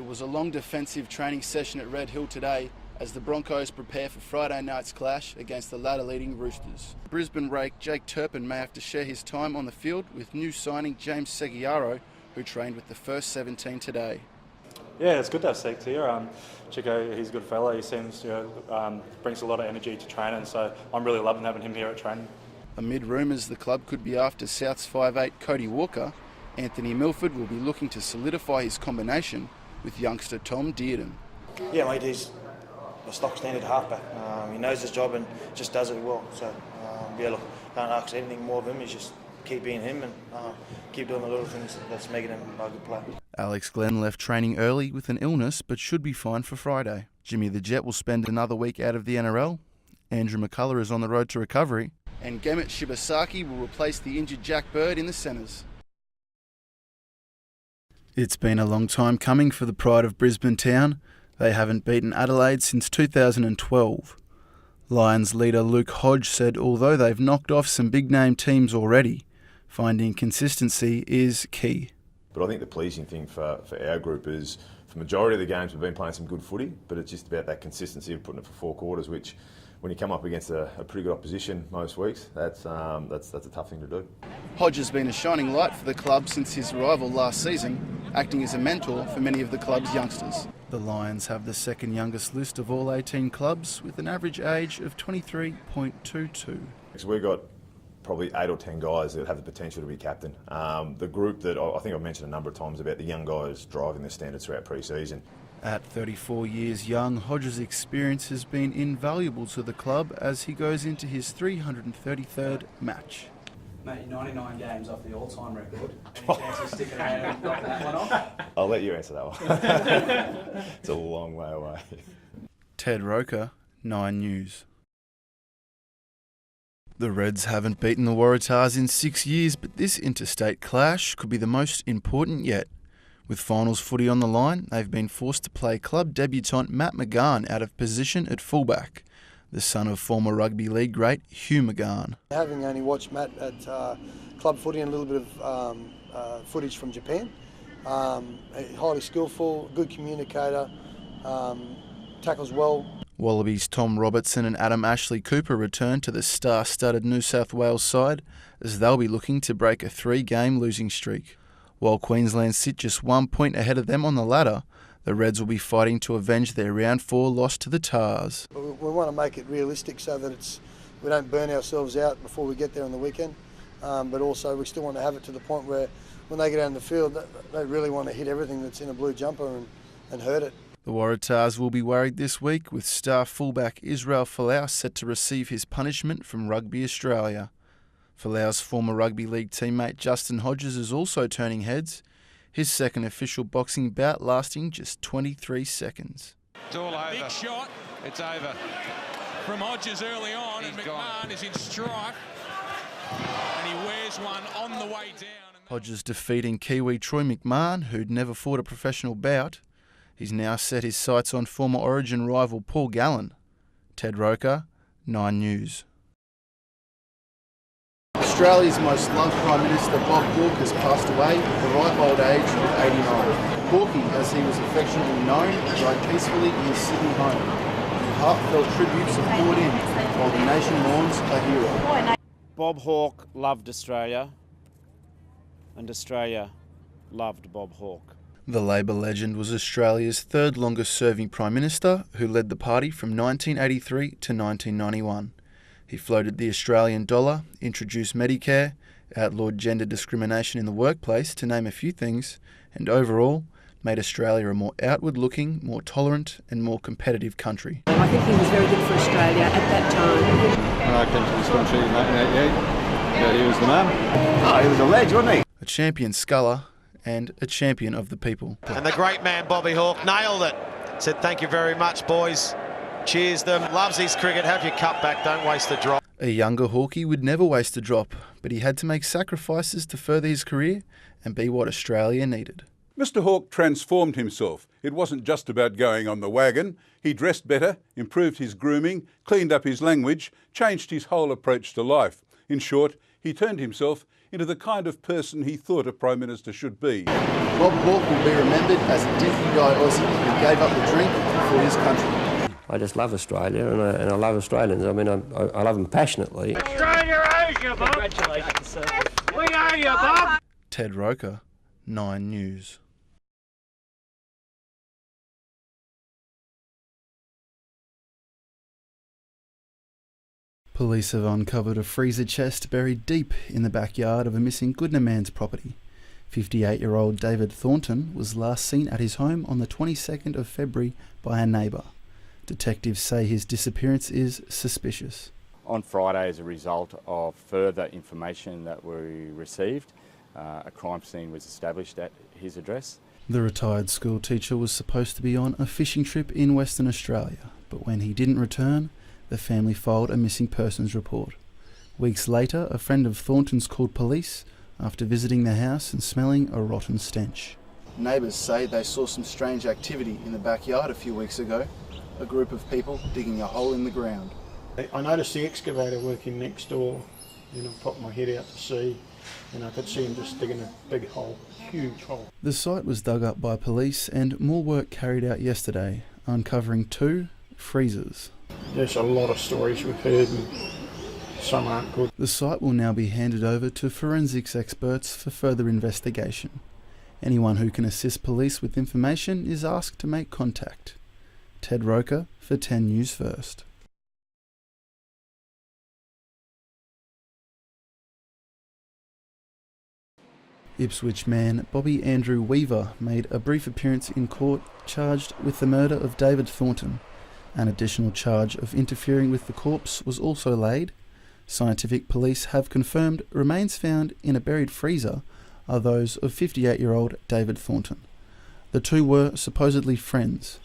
It was a long defensive training session at Red Hill today as the Broncos prepare for Friday night's clash against the ladder-leading Roosters. Brisbane rake Jake Turpin may have to share his time on the field with new signing James Seguiaro, who trained with the first 17 today. Yeah, it's good to have Segs here. Chico, he's a good fella. He seems, brings a lot of energy to training, so I'm really loving having him here at training. Amid rumours the club could be after South's 5'8" Cody Walker, Anthony Milford will be looking to solidify his combination with youngster Tom Dearden. Yeah, mate, he's a stock standard halfback. He knows his job and just does it well. So, look, can't ask anything more of him. He's just keep being him and keep doing the little things that's making him a good player. Alex Glenn left training early with an illness but should be fine for Friday. Jimmy the Jet will spend another week out of the NRL. Andrew McCullough is on the road to recovery. And Gemmet Shibasaki will replace the injured Jack Bird in the centres. It's been a long time coming for the pride of Brisbane town. They haven't beaten Adelaide since 2012. Lions leader Luke Hodge said although they've knocked off some big-name teams already, finding consistency is key. But I think the pleasing thing for our group is for the majority of the games we've been playing some good footy, but it's just about that consistency of putting it for 4 quarters, which when you come up against a pretty good opposition most weeks, that's a tough thing to do. Hodge has been a shining light for the club since his arrival last season, acting as a mentor for many of the club's youngsters. The Lions have the second youngest list of all 18 clubs with an average age of 23.22. So we've got probably 8 or 10 guys that have the potential to be captain. The group that I think I've mentioned a number of times about the young guys driving the standards throughout pre-season. At 34 years young, Hodge's experience has been invaluable to the club as he goes into his 333rd match. Mate, 99 games off the all-time record. Any chance of sticking around and knock that one off? I'll let you answer that one. It's a long way away. Ted Roker, 9 News. The Reds haven't beaten the Waratahs in 6 years, but this interstate clash could be the most important yet. With finals footy on the line, they've been forced to play club debutant Matt McGahn out of position at fullback, the son of former rugby league great Hugh McGahn. Having only watched Matt at club footy and a little bit of footage from Japan, highly skillful, good communicator, tackles well. Wallabies Tom Robertson and Adam Ashley Cooper return to the star-studded New South Wales side as they'll be looking to break a 3-game losing streak. While Queensland sit just 1 point ahead of them on the ladder, the Reds will be fighting to avenge their round 4 loss to the Tars. We want to make it realistic so that we don't burn ourselves out before we get there on the weekend, but also we still want to have it to the point where when they get out in the field, they really want to hit everything that's in a blue jumper and hurt it. The Waratahs will be worried this week with star fullback Israel Folau set to receive his punishment from Rugby Australia. Folau's former rugby league teammate Justin Hodges is also turning heads, his second official boxing bout lasting just 23 seconds. It's all over. Big shot. It's over. From Hodges early on, and McMahon is in strike. And he wears one on the way down. Hodges defeating Kiwi Troy McMahon, who'd never fought a professional bout. He's now set his sights on former Origin rival Paul Gallen. Ted Roker, 9 News. Australia's most loved Prime Minister Bob Hawke has passed away at the ripe old age of 89. Hawke, as he was affectionately known, died peacefully in his Sydney home. Heartfelt tributes are poured in while the nation mourns a hero. Bob Hawke loved Australia, and Australia loved Bob Hawke. The Labor legend was Australia's third longest serving Prime Minister, who led the party from 1983 to 1991. He floated the Australian dollar, introduced Medicare, outlawed gender discrimination in the workplace, to name a few things, and overall made Australia a more outward-looking, more tolerant and more competitive country. I think he was very good for Australia at that time. When I came to this country in 1988, he was the man. Oh, he was a legend, wasn't he? A champion sculler and a champion of the people. And the great man Bobby Hawke nailed it. Said, thank you very much, boys. Cheers them. Loves his cricket. Have your cup back. Don't waste the drop. A younger Hawkey would never waste a drop, but he had to make sacrifices to further his career and be what Australia needed. Mr Hawke transformed himself. It wasn't just about going on the wagon. He dressed better, improved his grooming, cleaned up his language, changed his whole approach to life. In short, he turned himself into the kind of person he thought a Prime Minister should be. Bob Hawke will be remembered as a dinky-guy Aussie who gave up the drink for his country. I just love Australia and I love Australians. I mean, I love them passionately. Australia owes you, Bob. Congratulations, sir. We owe you, Bob. Ted Roker, 9 News. Police have uncovered a freezer chest buried deep in the backyard of a missing Goodna man's property. 58-year-old David Thornton was last seen at his home on the 22nd of February by a neighbour. Detectives say his disappearance is suspicious. On Friday, as a result of further information that we received, a crime scene was established at his address. The retired school teacher was supposed to be on a fishing trip in Western Australia, but when he didn't return, the family filed a missing persons report. Weeks later, a friend of Thornton's called police after visiting the house and smelling a rotten stench. Neighbours say they saw some strange activity in the backyard a few weeks ago, a group of people digging a hole in the ground. I noticed the excavator working next door, and I popped my head out to see, and I could see him just digging a big hole, huge hole. The site was dug up by police and more work carried out yesterday, uncovering 2 freezers. There's a lot of stories we've heard and some aren't good. The site will now be handed over to forensics experts for further investigation. Anyone who can assist police with information is asked to make contact. Ted Roker for 10 News First. Ipswich man Bobby Andrew Weaver made a brief appearance in court charged with the murder of David Thornton. An additional charge of interfering with the corpse was also laid. Scientific police have confirmed remains found in a buried freezer are those of 58-year-old David Thornton. The 2 were supposedly friends.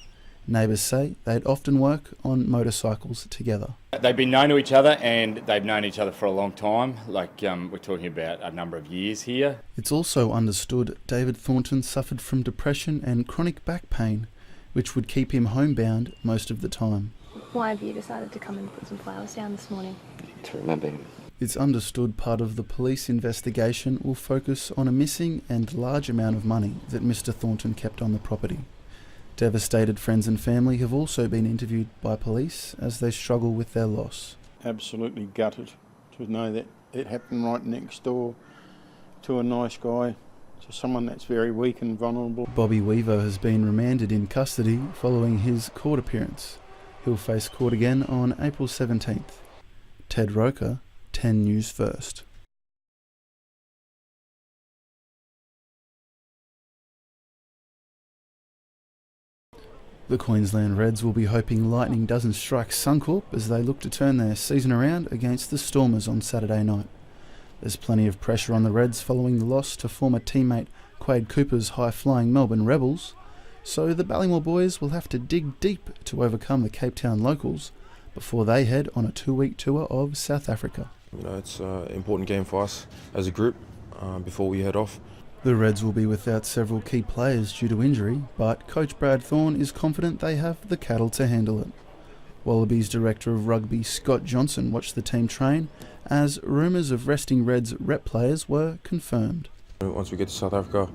Neighbours say they'd often work on motorcycles together. They've been known to each other and they've known each other for a long time, we're talking about a number of years here. It's also understood David Thornton suffered from depression and chronic back pain, which would keep him homebound most of the time. Why have you decided to come and put some flowers down this morning? To remember him. It's understood part of the police investigation will focus on a missing and large amount of money that Mr. Thornton kept on the property. Devastated friends and family have also been interviewed by police as they struggle with their loss. Absolutely gutted to know that it happened right next door to a nice guy, to someone that's very weak and vulnerable. Bobby Weaver has been remanded in custody following his court appearance. He'll face court again on April 17th. Ted Roker, 10 News First. The Queensland Reds will be hoping lightning doesn't strike Suncorp as they look to turn their season around against the Stormers on Saturday night. There's plenty of pressure on the Reds following the loss to former teammate Quade Cooper's high-flying Melbourne Rebels, so the Ballymore boys will have to dig deep to overcome the Cape Town locals before they head on a 2-week tour of South Africa. It's an important game for us as a group before we head off. The Reds will be without several key players due to injury, but coach Brad Thorne is confident they have the cattle to handle it. Wallabies director of rugby Scott Johnson watched the team train as rumours of resting Reds rep players were confirmed. Once we get to South Africa,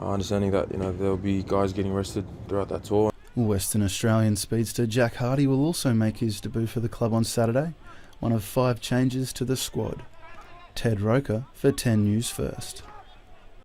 understanding that there'll be guys getting rested throughout that tour. Western Australian speedster Jack Hardy will also make his debut for the club on Saturday, one of 5 changes to the squad. Ted Roker for 10 News First.